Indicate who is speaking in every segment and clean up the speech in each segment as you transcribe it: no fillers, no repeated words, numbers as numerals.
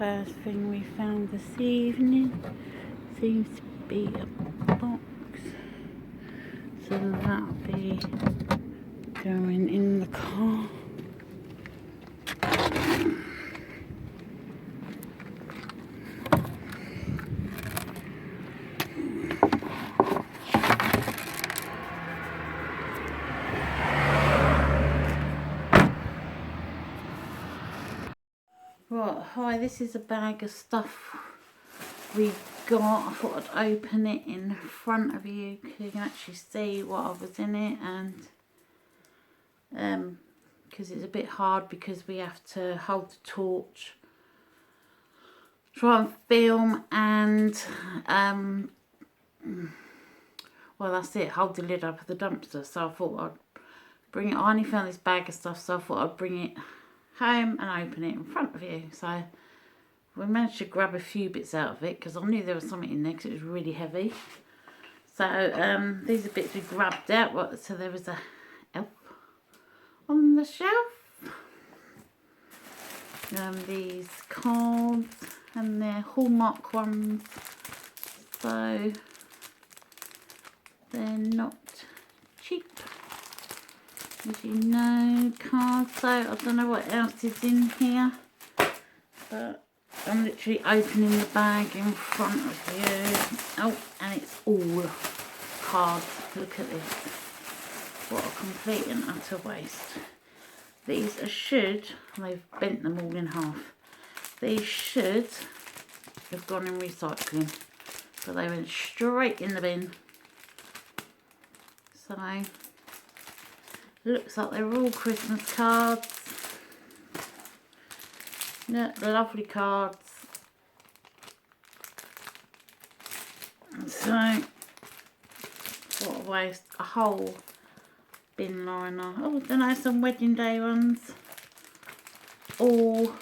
Speaker 1: first thing we found this evening. Seems to be a box. So that'll be going in the car. Right, hi, this is a bag of stuff we've got. I thought I'd open it in front of you so you can actually see what was in it, and because it's a bit hard because we have to hold the torch, try and film, and well, that's it, hold the lid up of the dumpster. So I thought I'd bring it. I only found this bag of stuff, so I thought I'd bring it home and open it in front of you. So we managed to grab a few bits out of it because I knew there was something in there because it was really heavy. So these are bits we grabbed out. So there was a elf on the shelf. These cards, and they're Hallmark ones, so they're not cheap, as you know, cards. So I don't know what else is in here, but I'm literally opening the bag in front of you. Oh, and it's all cards. Look at this. What a complete and utter waste. These they've bent them all in half. These should have gone in recycling, but they went straight in the bin. So, looks like they're all Christmas cards. Yeah, lovely cards. So, what a waste. A whole bin liner. Oh, I don't know, some wedding day ones. All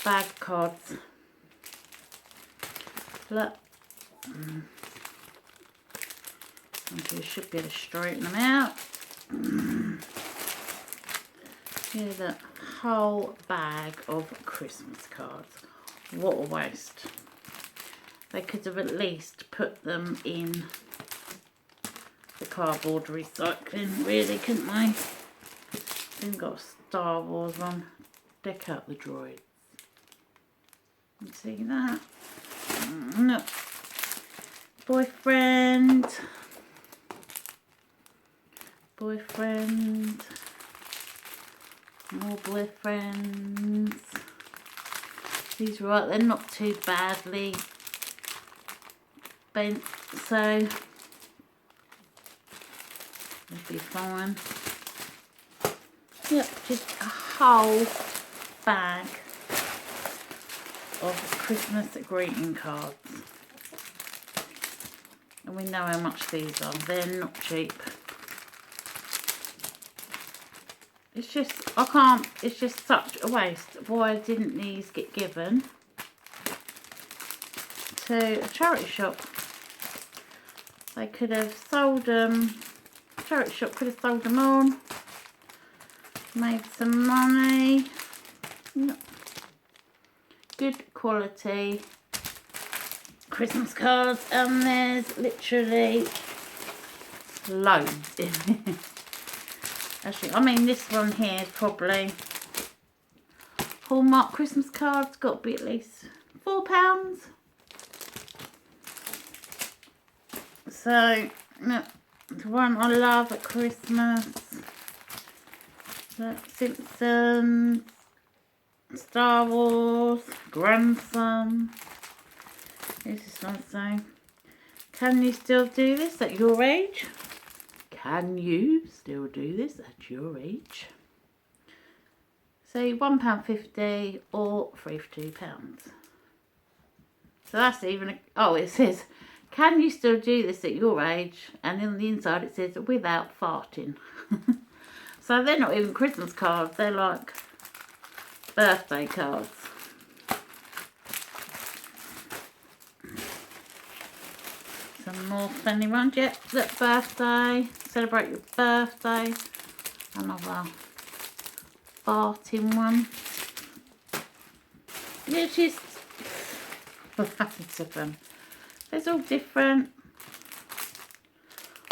Speaker 1: bag cards. Look. You should be able to straighten them out. Here's a whole bag of Christmas cards. What a waste. They could have at least put them in the cardboard recycling, really, couldn't they? Then got a Star Wars one. Deck out the droids. You see that? No. Boyfriend. Boyfriend. More boyfriends. These are right, they're not too badly bent, so they'll be fine. Yep, just a whole bag of Christmas greeting cards. And we know how much these are. They're not cheap. It's just, it's just such a waste. Why didn't these get given to a charity shop? They could have sold them, charity shop could have sold them all, made some money. Good quality Christmas cards, and there's literally loads in it. Actually, I mean, this one here is probably Hallmark Christmas cards, got to be at least £4. So, look, the one I love at Christmas, look, Simpsons, Star Wars, Grandson. Here's this one saying, can you still do this at your age? Can you still do this at your age? So £1.50 or £3 for £2. So that's even, it says, can you still do this at your age? And on the inside it says, without farting. So they're not even Christmas cards, they're like birthday cards. Some more funny ones. Yep, look, birthday. Celebrate your birthday. Another farting one. It's just loads of them. It's all different.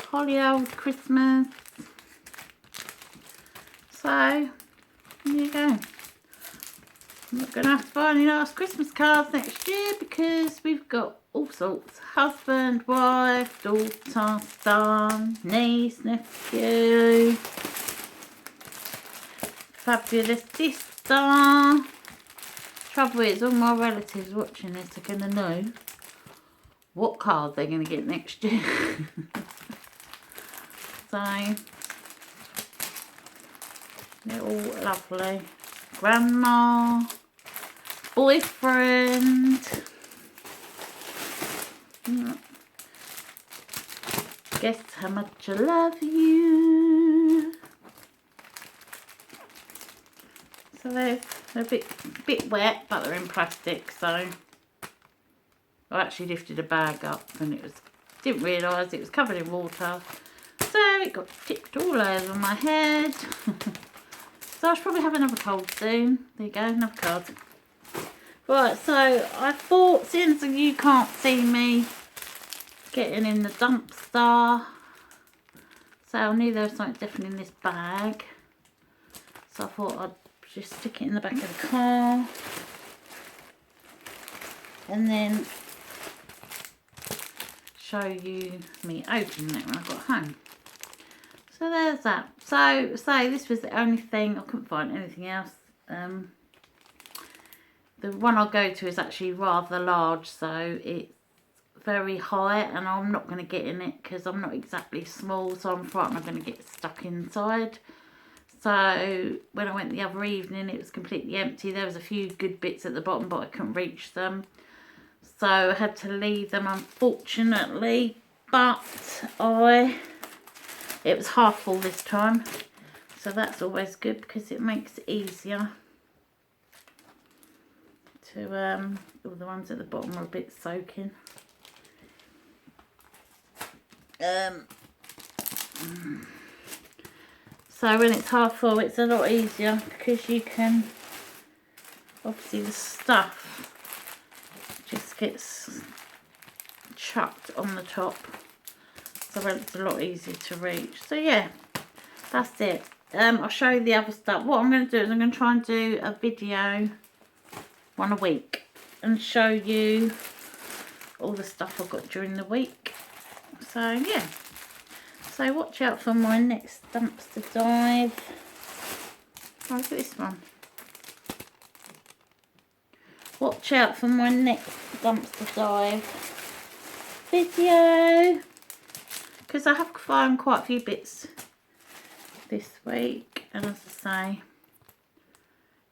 Speaker 1: Holly old Christmas. So there you go. I'm not going to have to buy any last Christmas cards next year because we've got all sorts. Husband, wife, daughter, son, niece, nephew. Fabulous sister. Trouble is, all my relatives watching this are going to know what card they're going to get next year. So, they're all lovely. Grandma, boyfriend, guess how much I love you. So they're a bit wet, but they're in plastic. So I actually lifted a bag up and didn't realise it was covered in water. So it got tipped all over my head. So I should probably have another cold soon. There you go, another card. Right, so I thought, since you can't see me getting in the dumpster, so I knew there was something definitely in this bag. So I thought I'd just stick it in the back of the car. And then show you me opening it when I got home. So there's that. So this was the only thing. I couldn't find anything else. The one I'll go to is actually rather large, so it's very high, and I'm not going to get in it because I'm not exactly small, so I'm frightened I'm going to get stuck inside. So when I went the other evening, it was completely empty. There was a few good bits at the bottom, but I couldn't reach them. So I had to leave them, unfortunately. But it was half full this time. So that's always good because it makes it easier to, all the ones at the bottom are a bit soaking. So when it's half full, it's a lot easier because you can, obviously the stuff just gets chucked on the top, so it's a lot easier to reach. So yeah, that's it. I'll show you the other stuff. What I'm going to do is I'm going to try and do a video one a week and show you all the stuff I've got during the week. So yeah, so watch out for my next dumpster dive. Oh, look at this one. Watch out for my next dumpster dive video, because I have found quite a few bits this week, and as I say,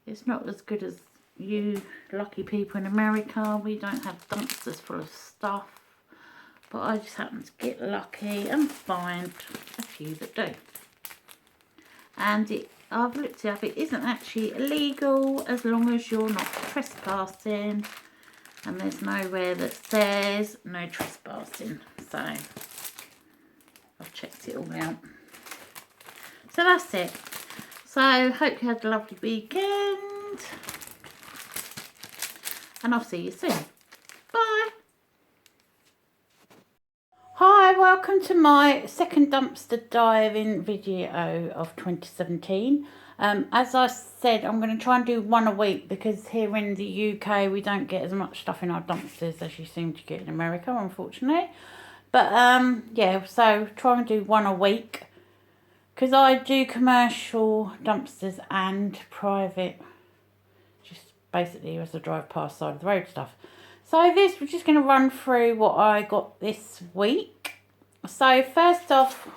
Speaker 1: it's not as good as you lucky people in America. We don't have dumpsters full of stuff, but I just happen to get lucky and find a few that do. And I've looked it up, it isn't actually illegal as long as you're not trespassing, and there's nowhere that says no trespassing. So I've checked it all out. So that's it. So hope you had a lovely weekend, and I'll see you soon. Bye. Hi, welcome to my second dumpster diving video of 2017. As I said, I'm going to try and do one a week because here in the UK we don't get as much stuff in our dumpsters as you seem to get in America, unfortunately. But yeah, so try and do one a week because I do commercial dumpsters and private, just basically as I drive past side of the road stuff. So this, we're just going to run through what I got this week. So first off,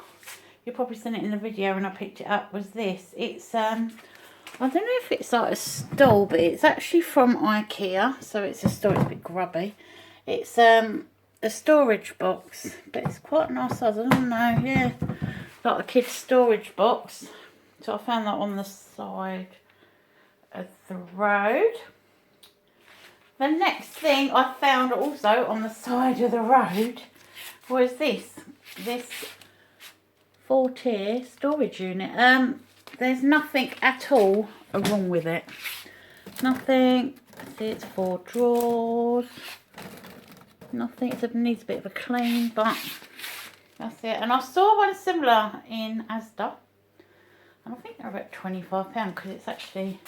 Speaker 1: you've probably seen it in the video when I picked it up, was this. It's, I don't know if it's like a stool, but it's actually from IKEA. So it's a stool, it's a bit grubby. It's a storage box, but it's quite a nice size. I don't know, yeah, like a kid's storage box. So I found that on the side of the road. The next thing I found also on the side of the road was this 4-tier storage unit. There's nothing at all wrong with it. Nothing See, it's 4 drawers. Nothing, it needs a bit of a clean, but that's it. And I saw one similar in Asda, and I think they're about £25 because it's actually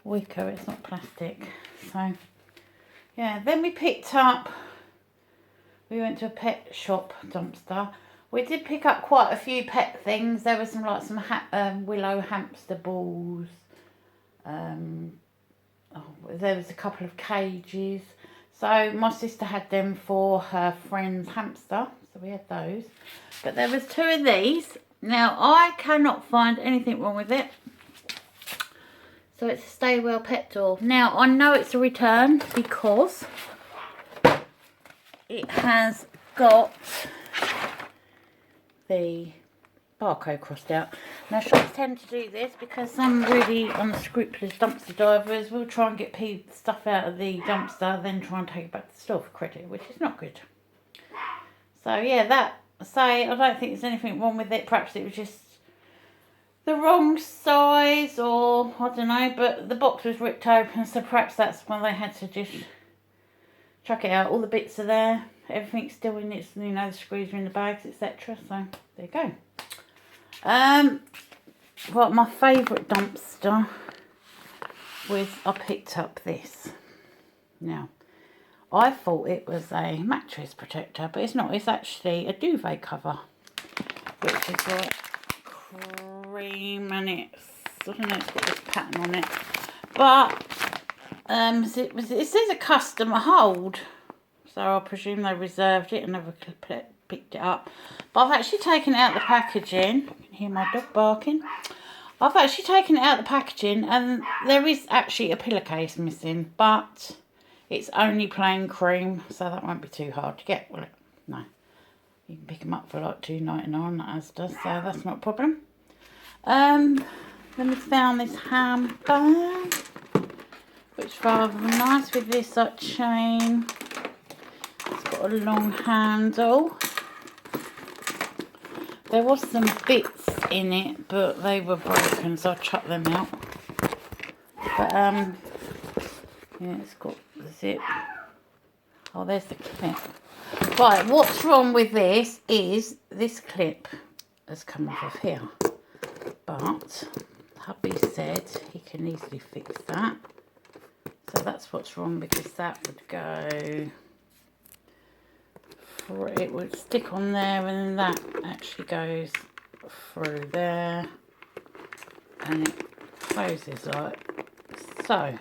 Speaker 1: wicker, it's not plastic. So yeah, then we picked up, we went to a pet shop dumpster. We did pick up quite a few pet things. There was some willow hamster balls. There was a couple of cages. So my sister had them for her friend's hamster. So we had those. But there was 2 of these. Now I cannot find anything wrong with it. So it's a Stay Well pet door. Now I know it's a return because it has got the barcode crossed out. Now shops tend to do this because some really unscrupulous dumpster divers will try and get stuff out of the dumpster, then try and take it back to the store for credit, which is not good. So yeah, I don't think there's anything wrong with it. Perhaps it was just the wrong size, or I don't know, but the box was ripped open, so perhaps that's why they had to just chuck it out. All the bits are there, everything's still in its, you know, the screws are in the bags, etc. So there you go. Well, my favourite dumpster was, I picked up this. Now, I thought it was a mattress protector, but it's not. It's actually a duvet cover, which is like cream, and it's, I don't know, it's got this pattern on it. But it says a customer hold, so I presume they reserved it and never picked it up. But I've actually taken it out the packaging. You can hear my dog barking. I've actually taken it out the packaging, and there is actually a pillowcase missing, but it's only plain cream, so that won't be too hard to get, will it? No. You can pick them up for like £2.99 at Asda, so that's not a problem. Then we found this handbag, which is rather nice with this like chain. It's got a long handle. There was some bits in it, but they were broken, so I chucked them out. But yeah, it's got the zip. Oh, there's the clip. Right, what's wrong with this is this clip has come off of here. But hubby said he can easily fix that. So that's what's wrong, because that would go, it would stick on there, and then that actually goes through there, and it closes like so.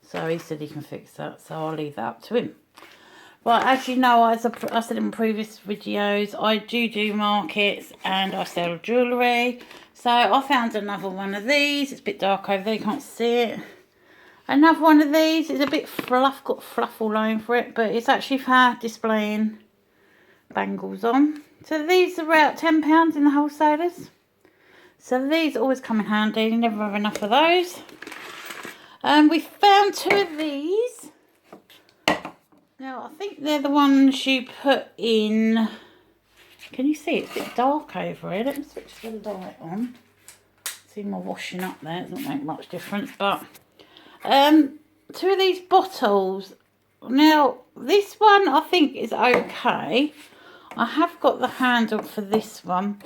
Speaker 1: So he said he can fix that, so I'll leave that up to him. Right, as you know, as I said in previous videos, I do markets and I sell jewellery. So I found another one of these. It's a bit dark over there, you can't see it. Another one of these. It's a bit fluff, got fluff all over it, but it's actually for displaying bangles on. So these are about £10 in the wholesalers. So these always come in handy, you never have enough of those. We found 2 of these. Now, I think they're the ones you put in. Can you see? It's a bit dark over here. Let me switch the light on. See my washing up there. It doesn't make much difference, but 2 of these bottles. Now, this one I think is okay. I have got the handle for this one,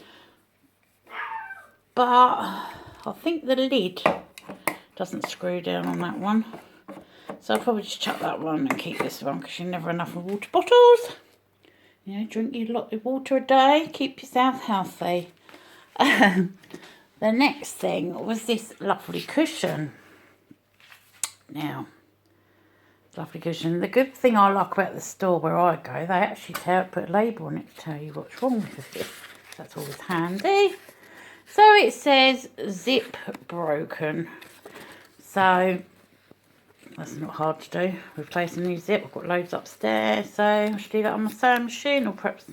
Speaker 1: but I think the lid doesn't screw down on that one. So I'll probably just chuck that one and keep this one, because you never enough of water bottles. You know, drink a lot of water a day, keep yourself healthy. The next thing was this lovely cushion. Now, lovely cushion. The good thing I like about the store where I go, they actually put a label on it to tell you what's wrong with it. That's always handy. So it says zip broken. So that's not hard to do. Replace a new zip. I've got loads upstairs, so I should do that on my sewing machine, or perhaps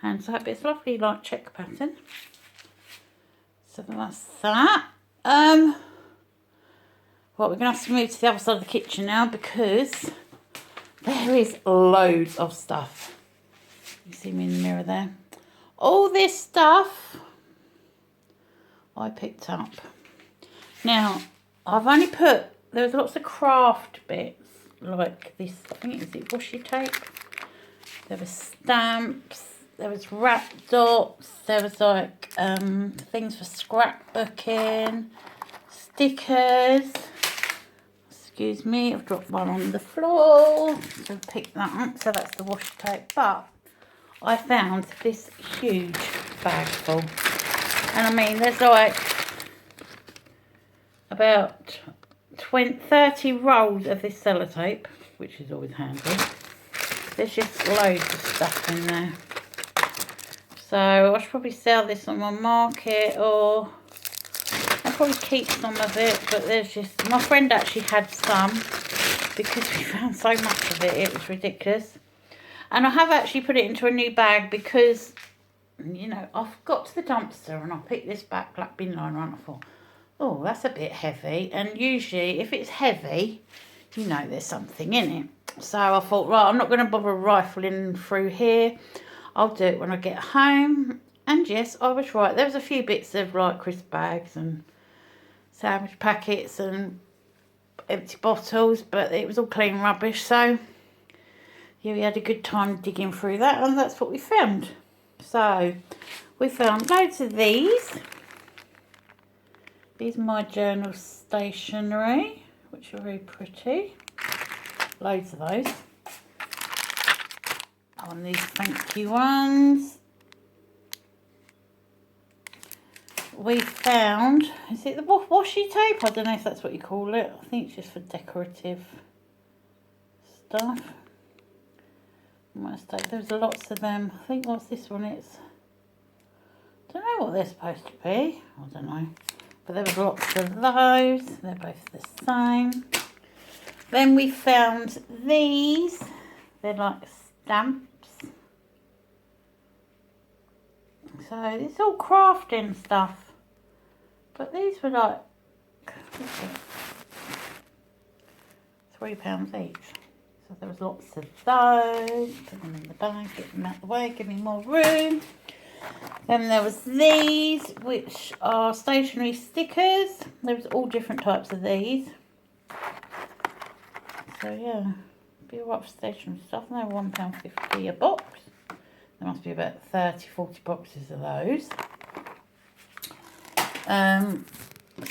Speaker 1: hand sew. But it's lovely, like check pattern. So that's that. Well, we're gonna have to move to the other side of the kitchen now, because there is loads of stuff. You see me in the mirror there. All this stuff I picked up. Now, I've only put there was lots of craft bits, like this, I think, is it washi tape? There was stamps, there was wrap dots, there was like things for scrapbooking, stickers. Excuse me, I've dropped one on the floor, so pick that up. So that's the washi tape. But I found this huge bag full, and I mean, there's like about 30 rolls of this sellotape, which is always handy. There's just loads of stuff in there. So I should probably sell this on my market, or I'll probably keep some of it. But there's just, my friend actually had some because we found so much of it, it was ridiculous. And I have actually put it into a new bag because, you know, I've got to the dumpster and I picked this black bin liner and I thought, oh, that's a bit heavy. And usually if it's heavy, you know there's something in it. So I thought, right, I'm not going to bother rifling through here. I'll do it when I get home. And yes, I was right. There was a few bits of like crisp bags and sandwich packets and empty bottles, but it was all clean rubbish. So yeah, we had a good time digging through that, and that's what we found. So we found loads of these. These are my journal stationery, which are very pretty. Loads of those. On these thank you ones. We found, is it the washi tape? I don't know if that's what you call it. I think it's just for decorative stuff. There's lots of them. I think what's this one is. I don't know what they're supposed to be. I don't know. But there was lots of those. They're both the same. Then we found these. They're like stamps. So it's all crafting stuff. But these were like £3 each. So there was lots of those. Put them in the bag, get them out the way, give me more room. Then there was these, which are stationery stickers. There was all different types of these. So yeah, be a lot of stationery stuff. And they were £1.50 a box. There must be about 30-40 boxes of those.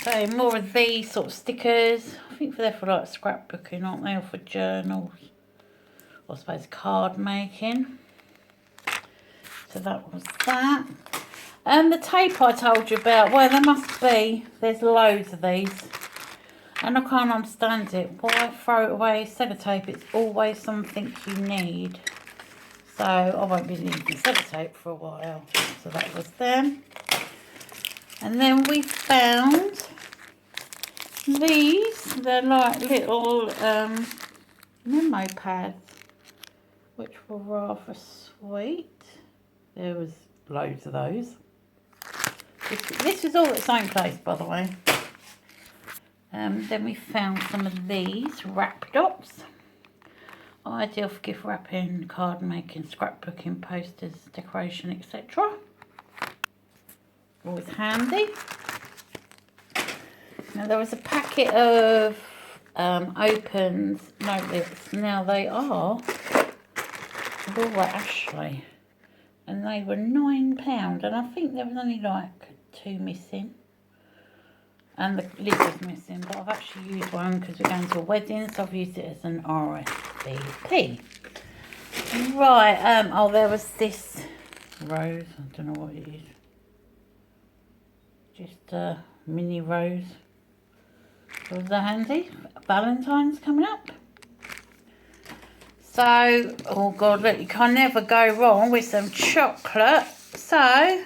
Speaker 1: So more of these sort of stickers. I think they're for like scrapbooking, aren't they? Or for journals. Or I suppose card making. So that was that. And the tape I told you about, well, there must be. There's loads of these. And I can't understand it. Why throw it away sellotape? It's always something you need. So I won't be needing sellotape for a while. So that was them. And then we found these. They're like little memo pads, which were rather sweet. There was loads of those. This was all at the same place, by the way. Then we found some of these wrap dots. Ideal for gift wrapping, card making, scrapbooking, posters, decoration, etc. Always handy. Now there was a packet of opens notebooks. Now they are Laura Ashley, and they were £9, and I think there was only like 2 missing. And the lid was missing, but I've actually used one because we're going to a wedding, so I've used it as an RSVP. Right, oh, there was this rose. I don't know what it is. Just a mini rose. Was that handy? Valentine's coming up. So, oh God, look, you can never go wrong with some chocolate. So,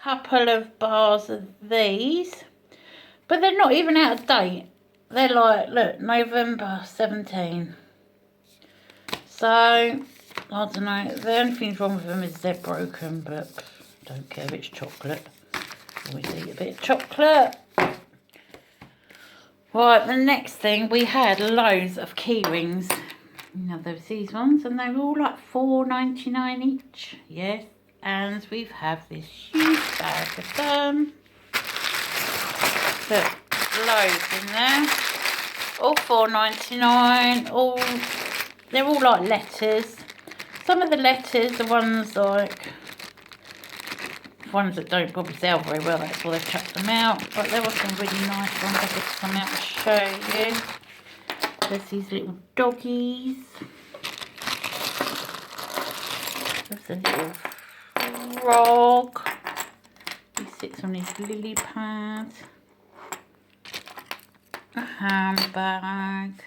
Speaker 1: couple of bars of these, but they're not even out of date. They're like, look, November 17. So I don't know, the only thing wrong with them is they're broken, but don't care, it's chocolate. Always eat a bit of chocolate. Right, the next thing, we had loads of key rings. You know, there was these ones, and they were all like £4.99 each. Yes. And we have this huge bag of them. Put loads in there. All £4.99. All, they're all like letters. Some of the letters are ones like ones that don't probably sell very well, that's why they've chucked them out. But there were some really nice ones. I'll get some out to show you. There's these little doggies. There's a little frog. He sits on his lily pad. A handbag.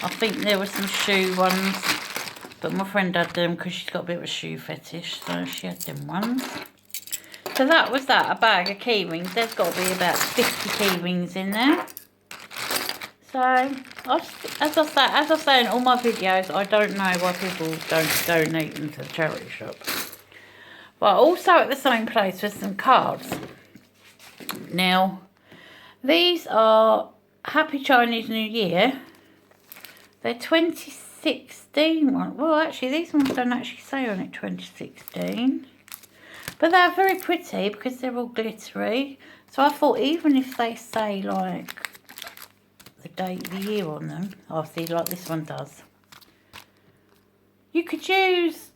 Speaker 1: I think there were some shoe ones, but my friend had them because she's got a bit of a shoe fetish, so she had them ones. So that was that, a bag of key rings. There's got to be about 50 key rings in there. So, as I say in all my videos, I don't know why people don't donate them to the charity shop. But also at the same place with some cards. Now, these are Happy Chinese New Year. They're 2016 ones. Well, actually, these ones don't actually say on it 2016. But they're very pretty because they're all glittery. So I thought even if they say, like, the date of the year on them, obviously, like this one does, you could use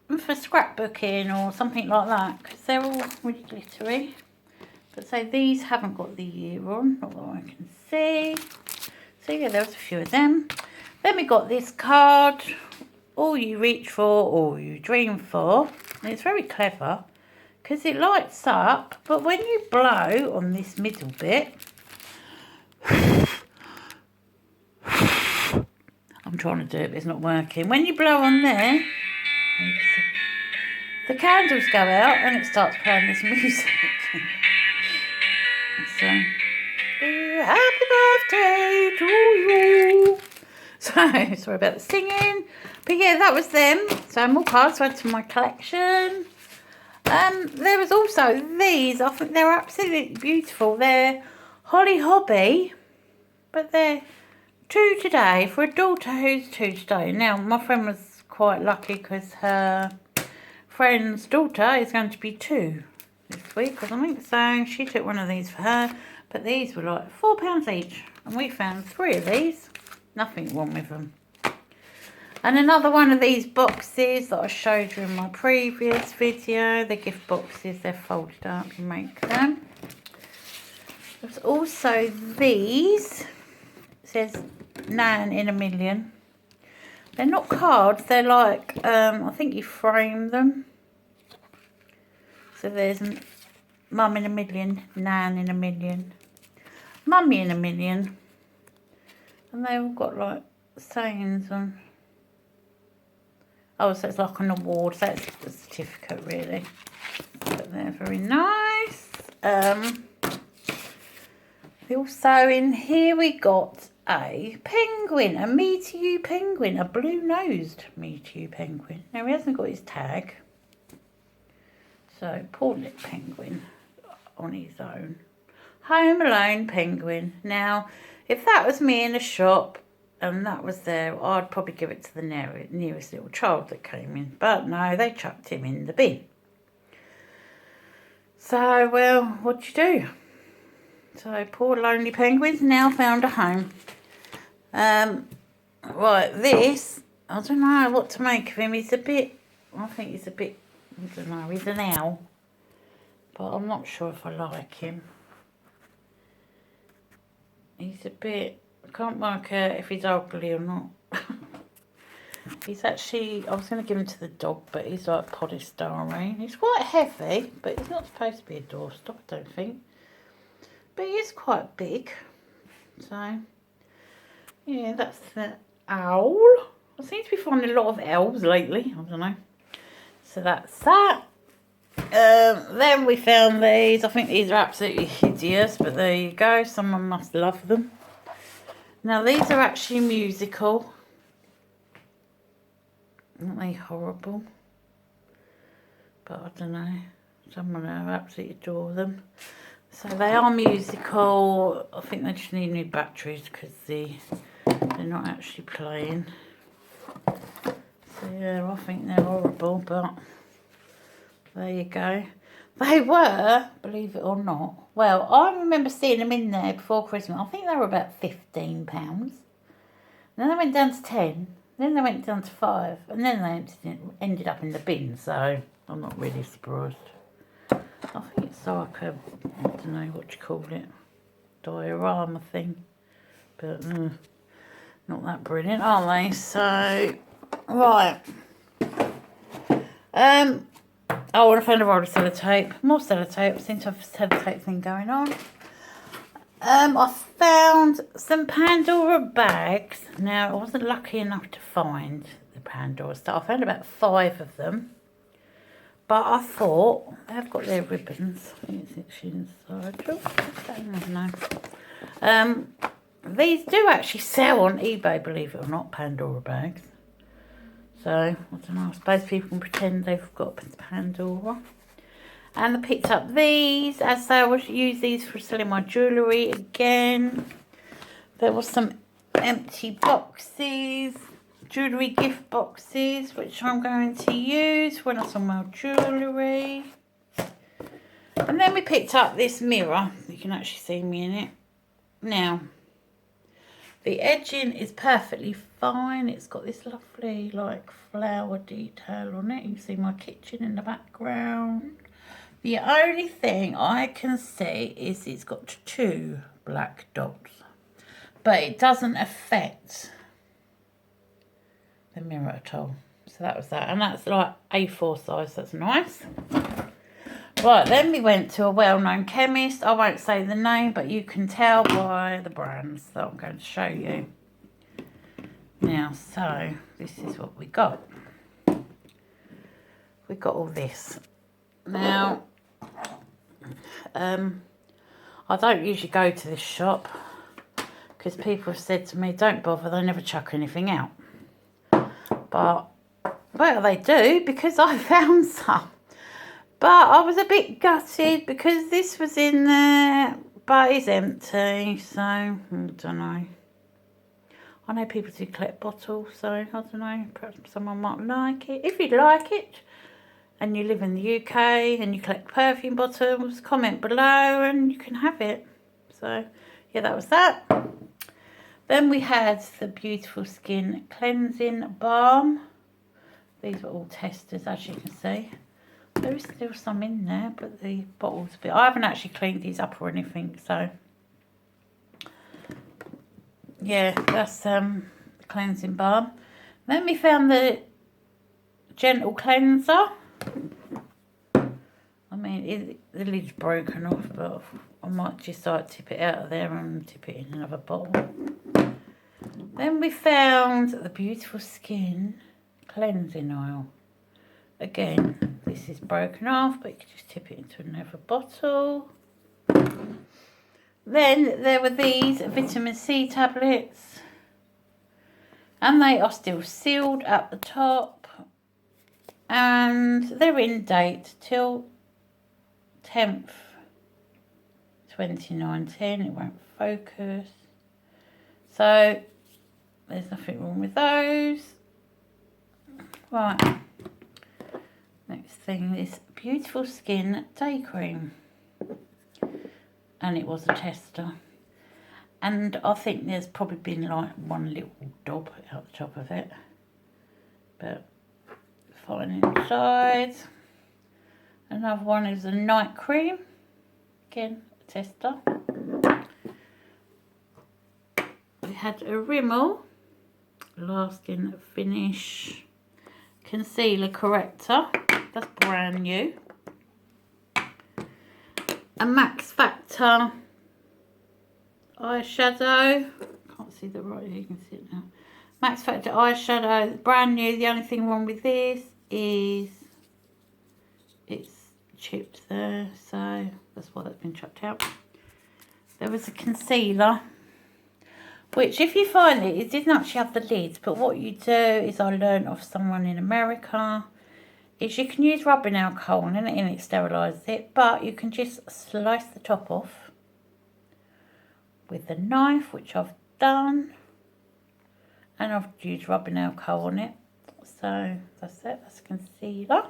Speaker 1: them for scrapbooking or something like that because they're all really glittery. But so these haven't got the year on, not that I can see. So yeah, there was a few of them. Then we got this card, all you reach for, all you dream for. And it's very clever because it lights up, but when you blow on this middle bit, I'm trying to do it, but it's not working. When you blow on there, the candles go out and it starts playing this music. So, happy birthday to you. So, sorry about the singing. But yeah, that was them. So, more cards to add to my collection. There was also these. I think they're absolutely beautiful. They're Holly Hobby. But they're 2 today for a daughter who's 2 today. Now, my friend was quite lucky because her friend's daughter is going to be 2 this week or something. So, she took one of these for her. But these were like £4 each. And we found 3 of these. Nothing wrong with them. And another one of these boxes that I showed you in my previous video. The gift boxes, they're folded up. You make them. There's also these. It says Nan in a Million. They're not cards. They're like, I think you frame them. So there's Mum in a Million, Nan in a Million, Mummy in a Million. And they've all got like sayings on. Oh, so it's like an award. So it's a certificate really. But they're very nice. Also in here we got a penguin, a Me To You penguin, a blue-nosed Me To You penguin. Now he hasn't got his tag. So poor little penguin on his own. Home Alone penguin. Now, if that was me in a shop and that was there, I'd probably give it to the nearest little child that came in. But no, they chucked him in the bin. So, well, what'd you do? So, poor lonely penguin's now found a home. Right, this, I don't know what to make of him. He's a bit, I think he's a bit, I don't know, he's an owl. But I'm not sure if I like him. He's a bit, I can't work out if he's ugly or not. He's actually, I was going to give him to the dog, but he's like polystyrene. He's quite heavy, but he's not supposed to be a doorstop, I don't think. But he is quite big. So, yeah, that's the owl. I seem to be finding a lot of owls lately. I don't know. So that's that. Then we found these. I think these are absolutely hideous, but there you go. Someone must love them. Now, these are actually musical. Aren't they horrible? But I don't know. Someone absolutely adore them. So they are musical. I think they just need new batteries because they're not actually playing. So yeah, I think they're horrible, but there you go. They were, believe it or not. Well, I remember seeing them in there before Christmas. I think they were about £15. Then they went down to 10. Then they went down to 5. And then they ended up in the bin. So I'm not really surprised. I think it's like a, I don't know what you call it, diorama thing. But not that brilliant, are they? So, right. Oh, and I found a roll of sellotape. More sellotape. Seems to have a sellotape thing going on. I found some Pandora bags. Now, I wasn't lucky enough to find the Pandora stuff. I found about 5 of them. But I thought, they've got their ribbons. I think it's actually inside. Oh, no. These do actually sell on eBay, believe it or not, Pandora bags. So, I don't know, I suppose people can pretend they've got Pandora. And I picked up these, as I say, I would use these for selling my jewellery again. There was some empty boxes, jewellery gift boxes, which I'm going to use when I sell my jewellery. And then we picked up this mirror. You can actually see me in it. Now, the edging is perfectly fine. It's got this lovely, like, flower detail on it. You can see my kitchen in the background. The only thing I can see is it's got 2 black dots. But it doesn't affect the mirror at all. So that was that. And that's like A4 size. That's nice. Right, then we went to a well-known chemist. I won't say the name, but you can tell by the brands that I'm going to show you. Now, so this is what we got. We got all this. Now, I don't usually go to this shop because people have said to me, don't bother, they never chuck anything out. But, well, they do, because I found some. But I was a bit gutted because this was in there, but it's empty, so I don't know. I know people do collect bottles, so I don't know, perhaps someone might like it. If you like it and you live in the UK and you collect perfume bottles, comment below and you can have it. So, yeah, that was that. Then we had the Beautiful Skin Cleansing Balm. These were all testers, as you can see. There is still some in there, but the bottle's a bit... I haven't actually cleaned these up or anything, so... Yeah, that's the cleansing balm. Then we found the gentle cleanser. I mean, the lid's broken off, but I might just like tip it out of there and tip it in another bottle. Then we found the Beautiful Skin Cleansing Oil. Again, this is broken off, but you can just tip it into another bottle. Then there were these vitamin C tablets. And they are still sealed at the top. And they're in date till 10th, 2019. It won't focus. So, there's nothing wrong with those. Right. Next thing is Beautiful Skin Day Cream. And it was a tester. And I think there's probably been like one little daub out the top of it. But fine inside. Another one is a night cream. Again, a tester. We had a Rimmel Lasting Finish Concealer Corrector. That's brand new. A Max Factor eyeshadow. Can't see the right here, you can see it now. Max Factor eyeshadow, brand new. The only thing wrong with this is it's chipped there, so that's why that's been chucked out. There was a concealer, which if you find it didn't actually have the lids, but what you do is, I learned off someone in America, is you can use rubbing alcohol and it sterilises it, but you can just slice the top off with the knife, which I've done, and I've used rubbing alcohol on it. So that's it, that's concealer.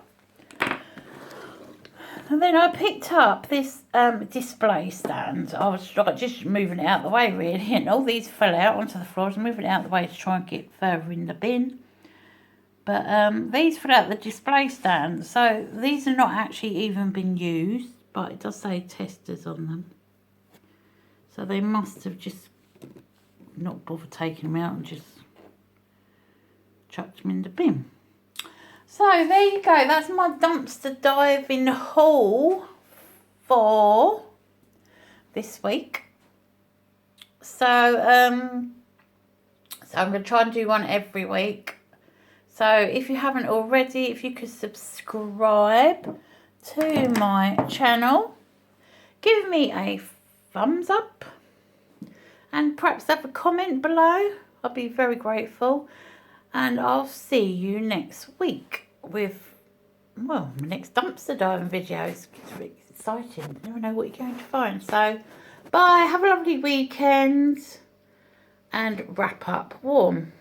Speaker 1: And then I picked up this display stand. I was like just moving it out of the way really, and all these fell out onto the floor. I was moving it out of the way to try and get further in the bin. But these fell out the display stand. So these are not actually even been used, but it does say testers on them. So they must have just not bothered taking them out and just chucked them in the bin. So there you go, that's my dumpster diving haul for this week. So I'm going to try and do one every week. So if you haven't already, if you could subscribe to my channel, give me a thumbs up and perhaps have a comment below. I'll be very grateful. And I'll see you next week with, well, my next dumpster diving video. It's really exciting. You never know what you're going to find. So, bye. Have a lovely weekend. And wrap up warm.